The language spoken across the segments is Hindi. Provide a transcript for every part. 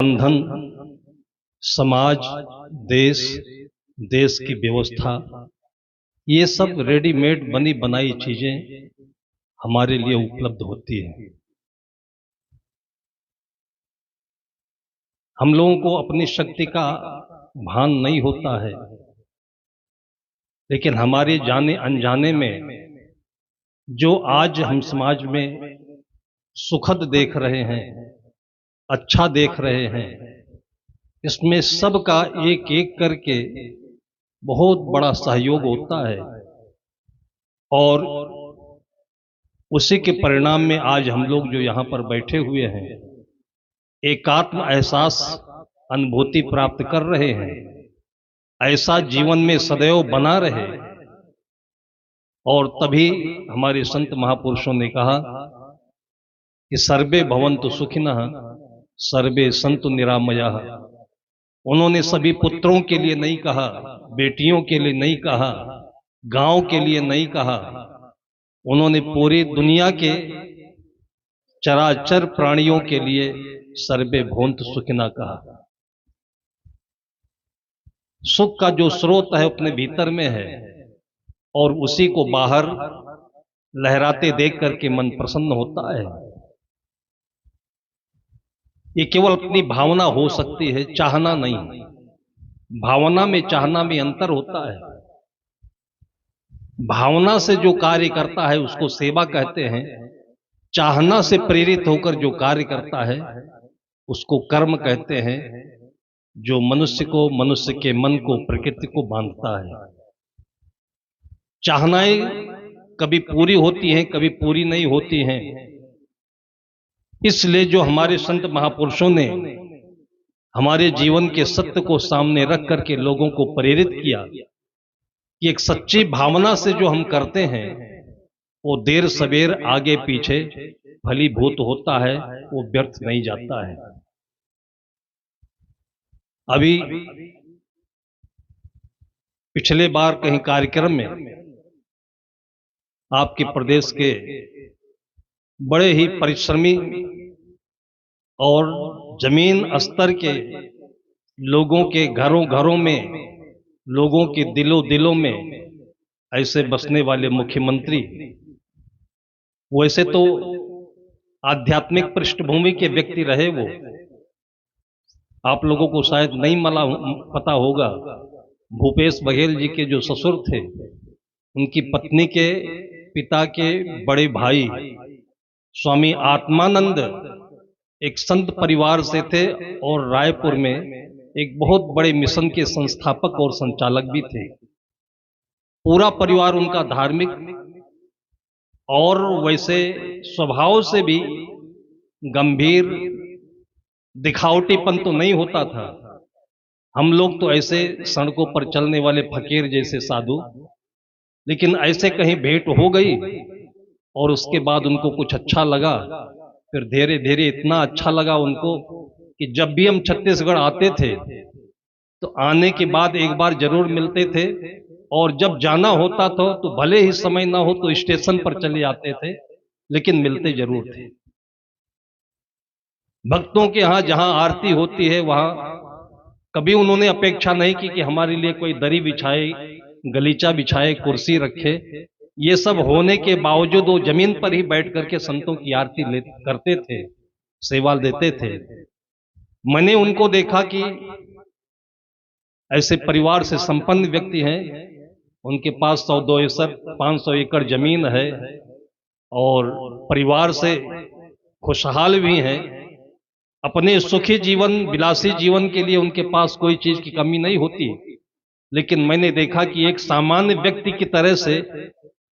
बंधन, समाज, देश, देश की व्यवस्था, ये सब रेडीमेड बनी बनाई चीजें हमारे लिए उपलब्ध होती हैं। हम लोगों को अपनी शक्ति का भान नहीं होता है, लेकिन हमारे जाने अनजाने में जो आज हम समाज में सुखद देख रहे हैं, अच्छा देख रहे हैं, इसमें सबका एक एक करके बहुत बड़ा सहयोग होता है और उसी के परिणाम में आज हम लोग जो यहाँ पर बैठे हुए हैं, एकात्म एहसास अनुभूति प्राप्त कर रहे हैं। ऐसा जीवन में सदैव बना रहे। और तभी हमारे संत महापुरुषों ने कहा कि सर्वे भवन्तु सुखिनः सर्वे सन्तु निरामयाः। उन्होंने सभी पुत्रों के लिए नहीं कहा, बेटियों के लिए नहीं कहा, गांव के लिए नहीं कहा, उन्होंने पूरी दुनिया के चराचर प्राणियों के लिए सर्वे भवन्तु सुखिनः कहा। सुख का जो स्रोत है अपने भीतर में है और उसी को बाहर लहराते देख करके मन प्रसन्न होता है। ये केवल अपनी भावना हो सकती है, चाहना नहीं। भावना में चाहना में अंतर होता है। भावना से जो कार्य करता है उसको सेवा कहते हैं। चाहना से प्रेरित होकर जो कार्य करता है उसको कर्म कहते हैं, जो मनुष्य को, मनुष्य के मन को, प्रकृति को बांधता है। चाहनाएं कभी पूरी होती हैं, कभी पूरी नहीं होती हैं। इसलिए जो हमारे संत महापुरुषों ने हमारे जीवन के सत्य को सामने रख करके लोगों को प्रेरित किया कि एक सच्ची भावना से जो हम करते हैं वो देर सवेर आगे पीछे फलीभूत होता है, वो व्यर्थ नहीं जाता है। अभी पिछले बार कहीं कार्यक्रम में आपके प्रदेश के बड़े ही परिश्रमी और जमीन स्तर के लोगों के घरों घरों में, लोगों के दिलों दिलों में ऐसे बसने वाले मुख्यमंत्री, वैसे तो आध्यात्मिक पृष्ठभूमि के व्यक्ति रहे वो। आप लोगों को शायद नहीं पता होगा, भूपेश बघेल जी के जो ससुर थे, उनकी पत्नी के पिता के बड़े भाई स्वामी आत्मानंद एक संत परिवार से थे और रायपुर में एक बहुत बड़े मिशन के संस्थापक और संचालक भी थे। पूरा परिवार उनका धार्मिक और वैसे स्वभाव से भी गंभीर, दिखावटीपन तो नहीं होता था। हम लोग तो ऐसे सड़कों पर चलने वाले फकीर जैसे साधु, लेकिन ऐसे कहीं भेंट हो गई और उसके बाद उनको कुछ अच्छा लगा। फिर धीरे धीरे इतना अच्छा लगा उनको कि जब भी हम छत्तीसगढ़ आते थे तो आने के बाद एक बार जरूर मिलते थे, और जब जाना होता था तो भले ही समय ना हो तो स्टेशन पर चले आते थे, लेकिन मिलते जरूर थे। भक्तों के यहाँ जहां आरती होती है वहां कभी उन्होंने अपेक्षा नहीं की कि हमारे लिए कोई दरी बिछाए, गलीचा बिछाए, कुर्सी रखे। ये सब होने के बावजूद वो जमीन पर ही बैठ करके संतों की आरती करते थे, सेवा देते थे। मैंने उनको देखा कि ऐसे परिवार से संपन्न व्यक्ति हैं, उनके पास 100-200-500 एकड़ जमीन है और परिवार से खुशहाल भी हैं। अपने सुखी जीवन, विलासी जीवन के लिए उनके पास कोई चीज की कमी नहीं होती। लेकिन मैंने देखा कि एक सामान्य व्यक्ति की तरह से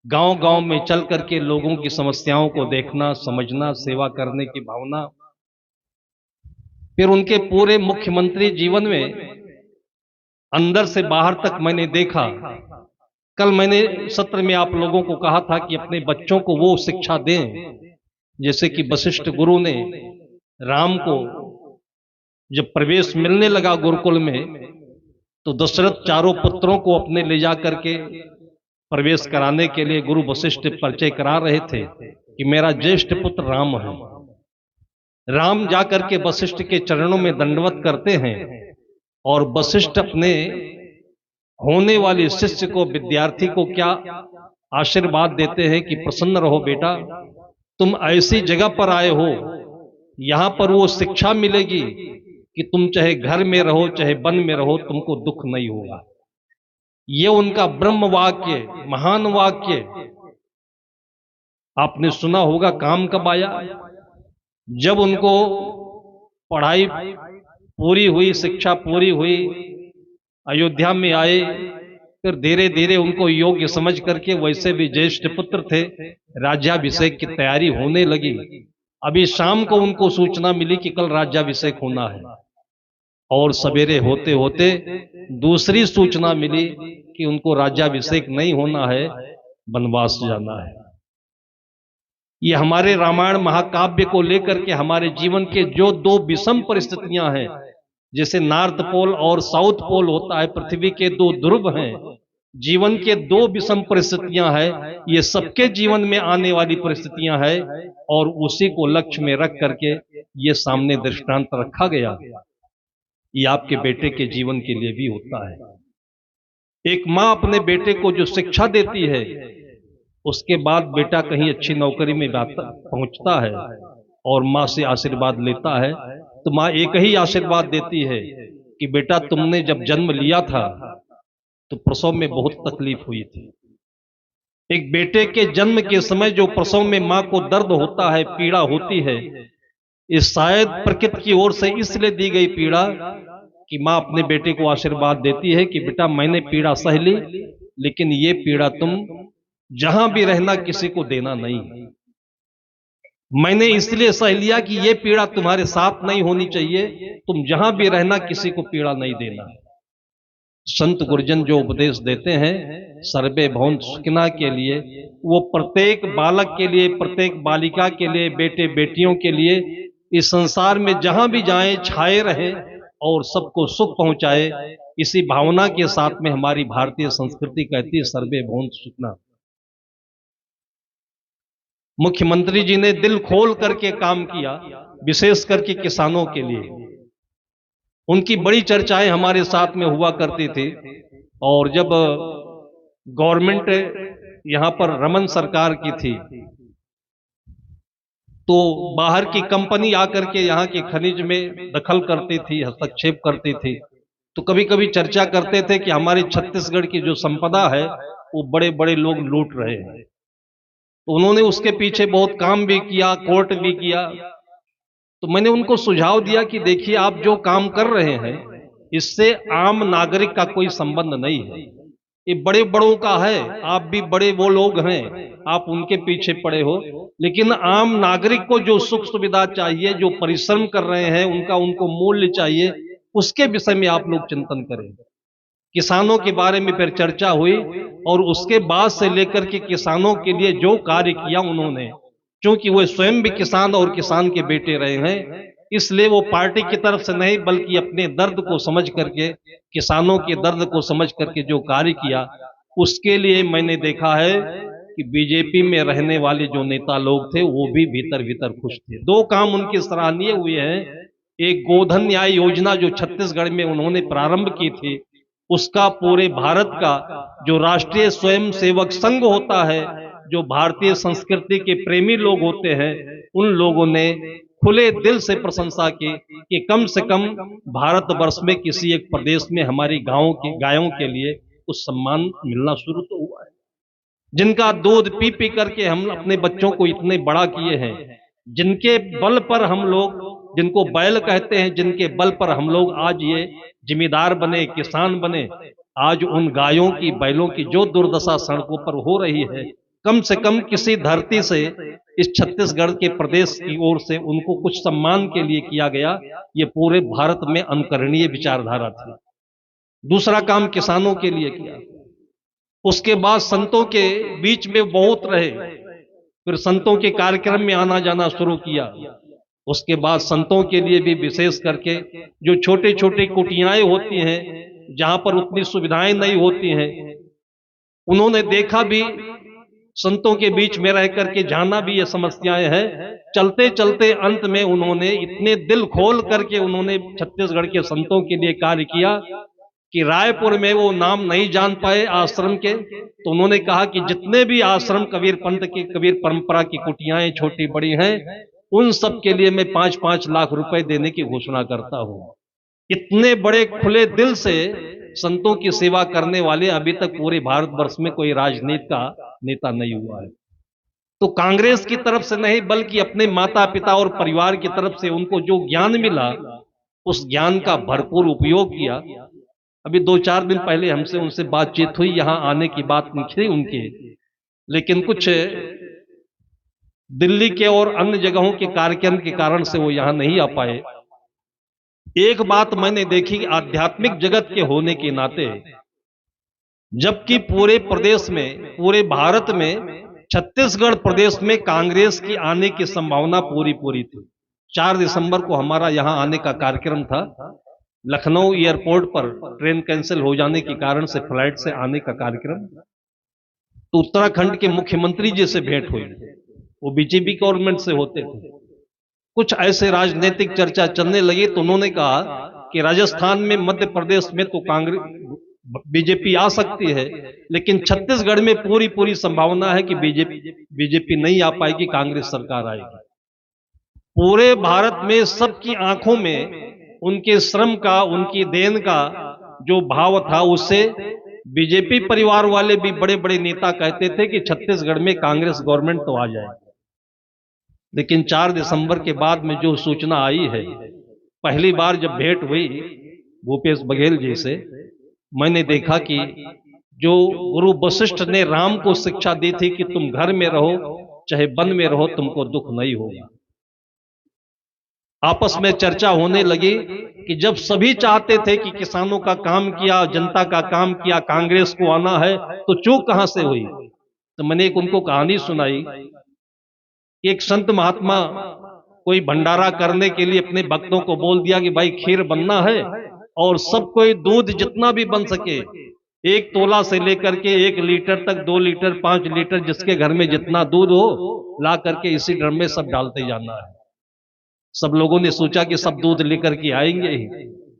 गांव गांव में चल करके लोगों की समस्याओं को देखना, समझना, सेवा करने की भावना। फिर उनके पूरे मुख्यमंत्री जीवन में अंदर से बाहर तक मैंने देखा। कल मैंने सत्र में आप लोगों को कहा था कि अपने बच्चों को वो शिक्षा दें जैसे कि वशिष्ठ गुरु ने राम को जब प्रवेश मिलने लगा गुरुकुल में, तो दशरथ चारों पुत्रों को अपने ले जा करके प्रवेश कराने के लिए गुरु वशिष्ठ परिचय करा रहे थे कि मेरा ज्येष्ठ पुत्र राम है। राम जाकर के वशिष्ठ के चरणों में दंडवत करते हैं और वशिष्ठ अपने होने वाले शिष्य को, विद्यार्थी को क्या आशीर्वाद देते हैं कि प्रसन्न रहो बेटा, तुम ऐसी जगह पर आए हो, यहां पर वो शिक्षा मिलेगी कि तुम चाहे घर में रहो चाहे वन में रहो, तुमको दुख नहीं होगा। ये उनका ब्रह्म वाक्य, महान वाक्य आपने सुना होगा। काम कब आया? जब उनको पढ़ाई पूरी हुई, शिक्षा पूरी हुई, अयोध्या में आए, फिर धीरे धीरे उनको योग्य समझ करके, वैसे भी ज्येष्ठ पुत्र थे, राज्याभिषेक की तैयारी होने लगी। अभी शाम को उनको सूचना मिली कि कल राज्याभिषेक होना है, और सवेरे होते होते दूसरी सूचना मिली कि उनको राज्याभिषेक नहीं होना है, वनवास जाना है। ये हमारे रामायण महाकाव्य को लेकर के हमारे जीवन के जो दो विषम परिस्थितियां हैं, जैसे नॉर्थ पोल और साउथ पोल होता है, पृथ्वी के दो ध्रुव हैं, जीवन के दो विषम परिस्थितियां हैं, ये सबके जीवन में आने वाली परिस्थितियां हैं, और उसी को लक्ष्य में रख करके ये सामने दृष्टांत रखा गया। ये आपके बेटे के जीवन के लिए भी होता है। एक मां अपने बेटे को जो शिक्षा देती है, उसके बाद बेटा कहीं अच्छी नौकरी में पहुंचता है और मां से आशीर्वाद लेता है, तो मां एक ही आशीर्वाद देती है कि बेटा तुमने जब जन्म लिया था तो प्रसव में बहुत तकलीफ हुई थी। एक बेटे के जन्म के समय जो प्रसव में मां को दर्द होता है, पीड़ा होती है, इस शायद प्रकृति की ओर से इसलिए दी गई पीड़ा कि मां अपने बेटे को आशीर्वाद देती है कि बेटा मैंने पीड़ा सह ली, लेकिन ये पीड़ा तुम जहां भी रहना किसी को देना नहीं। मैंने इसलिए सह लिया कि ये पीड़ा तुम्हारे साथ नहीं होनी चाहिए, तुम जहां भी रहना किसी को पीड़ा नहीं देना। संत गुरुजन जो उपदेश देते हैं सर्वे भवन सुखिना के लिए, वो प्रत्येक बालक के लिए, प्रत्येक बालिका के लिए, बेटे बेटियों के लिए, इस संसार में जहां भी जाएं छाए रहे और सबको सुख पहुंचाए, इसी भावना के साथ में हमारी भारतीय संस्कृति कहती है सर्वे भवन सुखिना। मुख्यमंत्री जी ने दिल खोल करके काम किया, विशेष करके किसानों के लिए। उनकी बड़ी चर्चाएं हमारे साथ में हुआ करती थी, और जब गवर्नमेंट यहां पर रमन सरकार की थी, तो बाहर की कंपनी आकर के यहां के खनिज में दखल करती थी, हस्तक्षेप करती थी, तो कभी कभी चर्चा करते थे कि हमारे छत्तीसगढ़ की जो संपदा है वो बड़े बड़े लोग लूट रहे हैं। तो उन्होंने उसके पीछे बहुत काम भी किया, कोर्ट भी किया। तो मैंने उनको सुझाव दिया कि देखिए, आप जो काम कर रहे हैं इससे आम नागरिक का कोई संबंध नहीं है, ये बड़े बड़ों का है, आप भी बड़े वो लोग हैं, आप उनके पीछे पड़े हो, लेकिन आम नागरिक को जो सुख सुविधा चाहिए, जो परिश्रम कर रहे हैं उनका उनको मूल्य चाहिए, उसके विषय में आप लोग चिंतन करें। किसानों के बारे में फिर चर्चा हुई, और उसके बाद से लेकर के किसानों के लिए जो कार्य किया उन्होंने, क्योंकि वो स्वयं भी किसान और किसान के बेटे रहे हैं, इसलिए वो पार्टी की तरफ से नहीं बल्कि अपने दर्द को समझ करके, किसानों के दर्द को समझ करके जो कार्य किया, उसके लिए मैंने देखा है कि बीजेपी में रहने वाले जो नेता लोग थे वो भी भीतर भीतर खुश थे। दो काम उनके सराहनीय हुए हैं। एक गोधन न्याय योजना जो छत्तीसगढ़ में उन्होंने प्रारंभ की थी, उसका पूरे भारत का जो राष्ट्रीय स्वयं सेवक संघ होता है, जो भारतीय संस्कृति के प्रेमी लोग होते हैं, उन लोगों ने खुले दिल से प्रशंसा की कि कम से कम भारतवर्ष में किसी एक प्रदेश में हमारी गायों के लिए कुछ सम्मान मिलना शुरू तो हुआ है। जिनका दूध पी पी करके हम अपने बच्चों को इतने बड़ा किए हैं, जिनके बल पर हम लोग, जिनको बैल कहते हैं, जिनके बल पर हम लोग आज ये जिम्मेदार बने, किसान बने, आज उन गायों की, बैलों की जो दुर्दशा सड़कों पर हो रही है, कम से कम किसी धरती से, इस छत्तीसगढ़ के प्रदेश की ओर से उनको कुछ सम्मान के लिए किया गया। ये पूरे भारत में अनुकरणीय विचारधारा थी। दूसरा काम किसानों के लिए किया। उसके बाद संतों के बीच में बहुत रहे, फिर संतों के कार्यक्रम में आना जाना शुरू किया। उसके बाद संतों के लिए भी विशेष करके जो छोटे छोटे कुटियाएं होती हैं, जहां पर उतनी सुविधाएं नहीं होती हैं, उन्होंने देखा भी संतों के बीच में रह करके जाना भी ये समस्याएं हैं। चलते चलते अंत में उन्होंने इतने दिल खोल करके उन्होंने छत्तीसगढ़ के संतों के लिए कार्य किया कि रायपुर में वो नाम नहीं जान पाए आश्रम के, तो उन्होंने कहा कि जितने भी आश्रम कबीर पंथ की, कबीर परंपरा की कुटियाएं छोटी बड़ी हैं, उन सब के लिए मैं 5-5 लाख रुपए देने की घोषणा करता हूं। इतने बड़े खुले दिल से संतों की सेवा करने वाले अभी तक पूरे भारतवर्ष में कोई राजनीति का नेता नहीं हुआ है। तो कांग्रेस की तरफ से नहीं, बल्कि अपने माता पिता और परिवार की तरफ से उनको जो ज्ञान मिला, उस ज्ञान का भरपूर उपयोग किया। अभी 2-4 दिन पहले हमसे उनसे बातचीत हुई, यहां आने की बात निकली उनके, लेकिन कुछ दिल्ली के और अन्य जगहों के कार्यक्रम के कारण से वो यहां नहीं आ पाए। एक बात मैंने देखी, आध्यात्मिक जगत के होने के नाते, जबकि पूरे प्रदेश में, पूरे भारत में, छत्तीसगढ़ प्रदेश में कांग्रेस की आने की संभावना पूरी थी। 4 दिसंबर को हमारा यहां आने का कार्यक्रम था। लखनऊ एयरपोर्ट पर ट्रेन कैंसिल हो जाने के कारण से फ्लाइट से आने का कार्यक्रम, तो उत्तराखंड के मुख्यमंत्री जी से भेंट हुई। वो बीजेपी गवर्नमेंट से होते थे। कुछ ऐसे राजनीतिक चर्चा चलने लगी, तो उन्होंने कहा कि राजस्थान में, मध्य प्रदेश में तो कांग्रेस बीजेपी आ सकती है, लेकिन छत्तीसगढ़ में पूरी संभावना है कि बीजेपी नहीं आ पाएगी, कांग्रेस सरकार आएगी। पूरे भारत में सबकी आंखों में उनके श्रम का, उनकी देन का जो भाव था, उससे बीजेपी परिवार वाले भी बड़े बड़े नेता कहते थे कि छत्तीसगढ़ में कांग्रेस गवर्नमेंट तो आ जाए। लेकिन 4 दिसंबर के बाद में जो सूचना आई है, पहली बार जब भेंट हुई भूपेश बघेल जी से, मैंने देखा कि जो गुरु वशिष्ठ ने राम को शिक्षा दी थी कि तुम घर में रहो चाहे वन में रहो, तुमको दुख नहीं होगा। आपस में चर्चा होने लगी कि जब सभी चाहते थे कि किसानों का काम किया, जनता का काम किया, कांग्रेस को आना है, तो चूक कहां से हुई? तो मैंने एक उनको कहानी सुनाई। एक संत महात्मा कोई भंडारा करने के लिए अपने भक्तों को बोल दिया कि भाई खीर बनना है, और सब कोई दूध जितना भी बन सके, 1 तोला से लेकर के 1 लीटर तक, 2 लीटर, 5 लीटर, जिसके घर में जितना दूध हो, ला करके इसी ड्रम में सब डालते जाना है। सब लोगों ने सोचा कि सब दूध लेकर के आएंगे ही,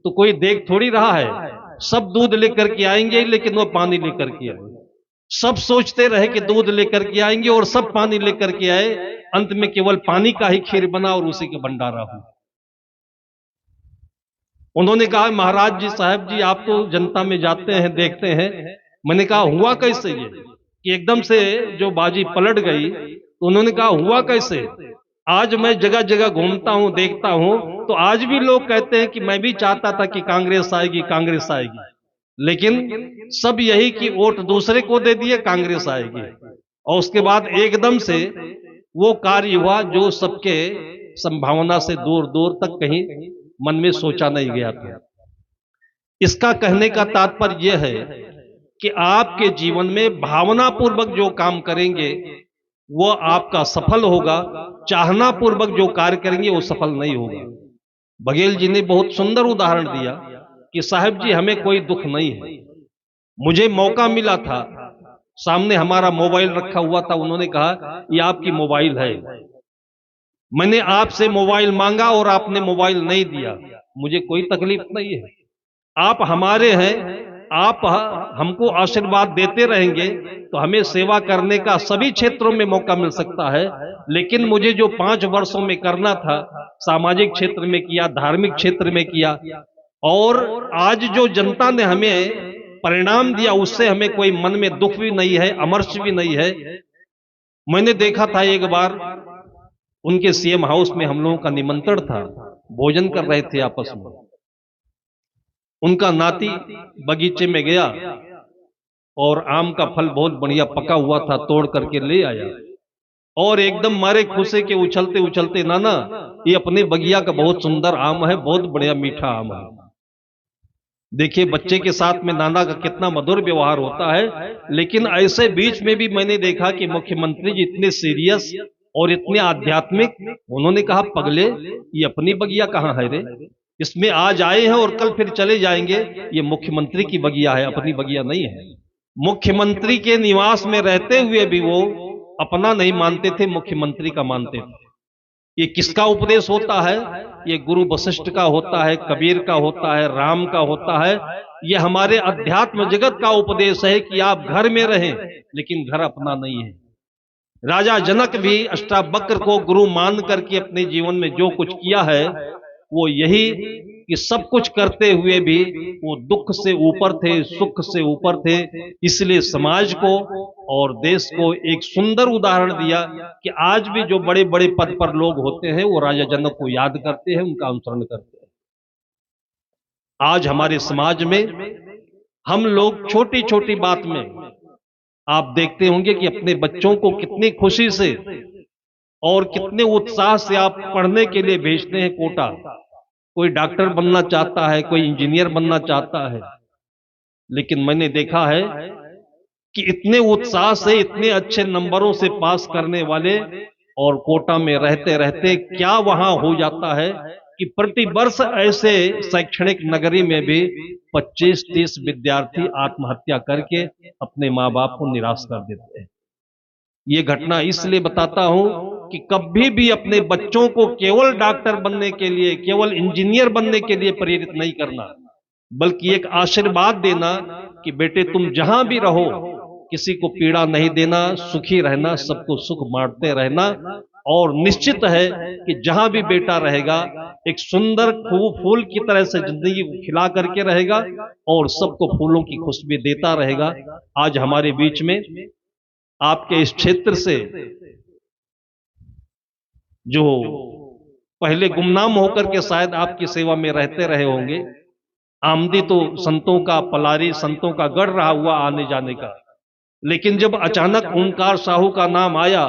तो कोई देख थोड़ी रहा है, सब दूध लेकर के आएंगे, लेकिन वो पानी लेकर के आए। सब सोचते रहे कि दूध लेकर के आएंगे, और सब पानी लेकर के आए। अंत में केवल पानी का ही खीर बना और उसी का भंडारा हुआ। उन्होंने कहा महाराज जी, साहब जी, आप तो जनता में जाते हैं, देखते हैं। मैंने कहा हुआ कैसे ये कि एकदम से जो बाजी पलट गई? तो उन्होंने कहा हुआ कैसे, आज मैं जगह जगह घूमता हूं, देखता हूं, तो आज भी लोग कहते हैं कि मैं भी चाहता था कि कांग्रेस आएगी, कांग्रेस आएगी, लेकिन सब यही कि वोट दूसरे को दे दिए, कांग्रेस आएगी। और उसके बाद एकदम से वो कार्य हुआ जो सबके संभावना से दूर दूर तक कहीं मन में सोचा नहीं गया था। इसका कहने का तात्पर्य यह है कि आपके जीवन में भावनापूर्वक जो काम करेंगे वो आपका सफल होगा, चाहना पूर्वक जो कार्य करेंगे वो सफल नहीं होगा। बघेल जी ने बहुत सुंदर उदाहरण दिया कि साहब जी, हमें कोई दुख नहीं है। मुझे मौका मिला था, सामने हमारा मोबाइल रखा हुआ था, उन्होंने कहा ये आपकी मोबाइल है। मैंने आपसे मोबाइल मांगा और आपने मोबाइल नहीं दिया, मुझे कोई तकलीफ नहीं है। आप हमारे हैं, आप हमको आशीर्वाद देते रहेंगे तो हमें सेवा करने का सभी क्षेत्रों में मौका मिल सकता है। लेकिन मुझे जो 5 वर्षों में करना था, सामाजिक क्षेत्र में किया, धार्मिक क्षेत्र में किया, और आज जो जनता ने हमें परिणाम दिया उससे हमें कोई मन में दुख भी नहीं है, अमर्ष भी नहीं है। मैंने देखा था एक बार उनके सीएम हाउस में हम लोगों का निमंत्रण था, भोजन कर रहे थे आपस में। उनका नाती बगीचे में गया और आम का फल बहुत बढ़िया पका हुआ था, तोड़ करके ले आया, और एकदम मारे खुशी के उछलते उछलते, नाना ये अपने बगिया का बहुत सुंदर आम है, बहुत बढ़िया मीठा आम है। देखिए बच्चे के साथ में नाना का कितना मधुर व्यवहार होता है। लेकिन ऐसे बीच में भी मैंने देखा कि मुख्यमंत्री जी इतने सीरियस और इतने आध्यात्मिक, उन्होंने कहा पगले ये अपनी बगिया कहाँ है रे, इसमें आज आए हैं और कल फिर चले जाएंगे, ये मुख्यमंत्री की बगिया है, अपनी बगिया नहीं है। मुख्यमंत्री के निवास में रहते हुए भी वो अपना नहीं मानते थे, मुख्यमंत्री का मानते थे। ये किसका उपदेश होता है? ये गुरु वशिष्ठ का होता है, कबीर का होता है, राम का होता है। ये हमारे अध्यात्म जगत का उपदेश है कि आप घर में रहें, लेकिन घर अपना नहीं है। राजा जनक भी अष्टावक्र को गुरु मान करके अपने जीवन में जो कुछ किया है वो यही कि सब कुछ करते हुए भी वो दुख से ऊपर थे, सुख से ऊपर थे। इसलिए समाज को और देश को एक सुंदर उदाहरण दिया कि आज भी जो बड़े बड़े पद पर लोग होते हैं वो राजा जनक को याद करते हैं, उनका अनुसरण करते हैं। आज हमारे समाज में हम लोग छोटी छोटी बात में आप देखते होंगे कि अपने बच्चों को कितनी खुशी से और कितने उत्साह से आप पढ़ने के लिए भेजते हैं कोटा। कोई डॉक्टर बनना चाहता है, कोई इंजीनियर बनना चाहता है, लेकिन मैंने देखा है कि इतने उत्साह से, इतने अच्छे नंबरों से पास करने वाले और कोटा में रहते रहते क्या वहां हो जाता है कि प्रति वर्ष ऐसे शैक्षणिक नगरी में भी 25-30 विद्यार्थी आत्महत्या करके अपने माँ बाप को निराश कर देते हैं। ये घटना इसलिए बताता हूं कि कभी भी अपने बच्चों को केवल डॉक्टर बनने के लिए, केवल इंजीनियर बनने के लिए प्रेरित नहीं करना, बल्कि एक आशीर्वाद देना कि बेटे तुम जहां भी रहो किसी को पीड़ा नहीं देना, सुखी रहना, सबको सुख बांटते रहना। और निश्चित है कि जहां भी बेटा रहेगा एक सुंदर फूल की तरह से जिंदगी खिला करके रहेगा और सबको फूलों की खुशबू देता रहेगा। आज हमारे बीच में आपके इस क्षेत्र से जो पहले गुमनाम होकर के शायद आपकी सेवा में रहते रहे होंगे, आमदी तो संतों का पलारी, संतों का गढ़ रहा हुआ आने जाने का, लेकिन जब अचानक ओंकार साहू का नाम आया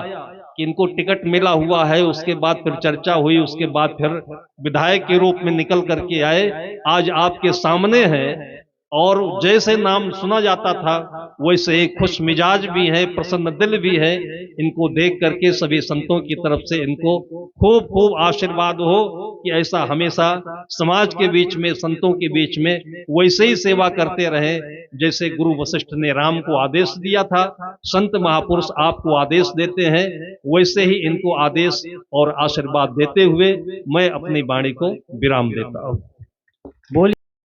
कि इनको टिकट मिला हुआ है, उसके बाद फिर चर्चा हुई, उसके बाद फिर विधायक के रूप में निकल करके आए, आज आपके सामने हैं। और जैसे नाम सुना जाता था वैसे एक खुश मिजाज भी है, प्रसन्न दिल भी है। इनको देख करके सभी संतों की तरफ से इनको खूब खूब आशीर्वाद हो कि ऐसा हमेशा समाज के बीच में, संतों के बीच में वैसे ही सेवा करते रहे जैसे गुरु वशिष्ठ ने राम को आदेश दिया था। संत महापुरुष आपको आदेश देते हैं, वैसे ही इनको आदेश और आशीर्वाद देते हुए मैं अपनी वाणी को विराम देता हूं।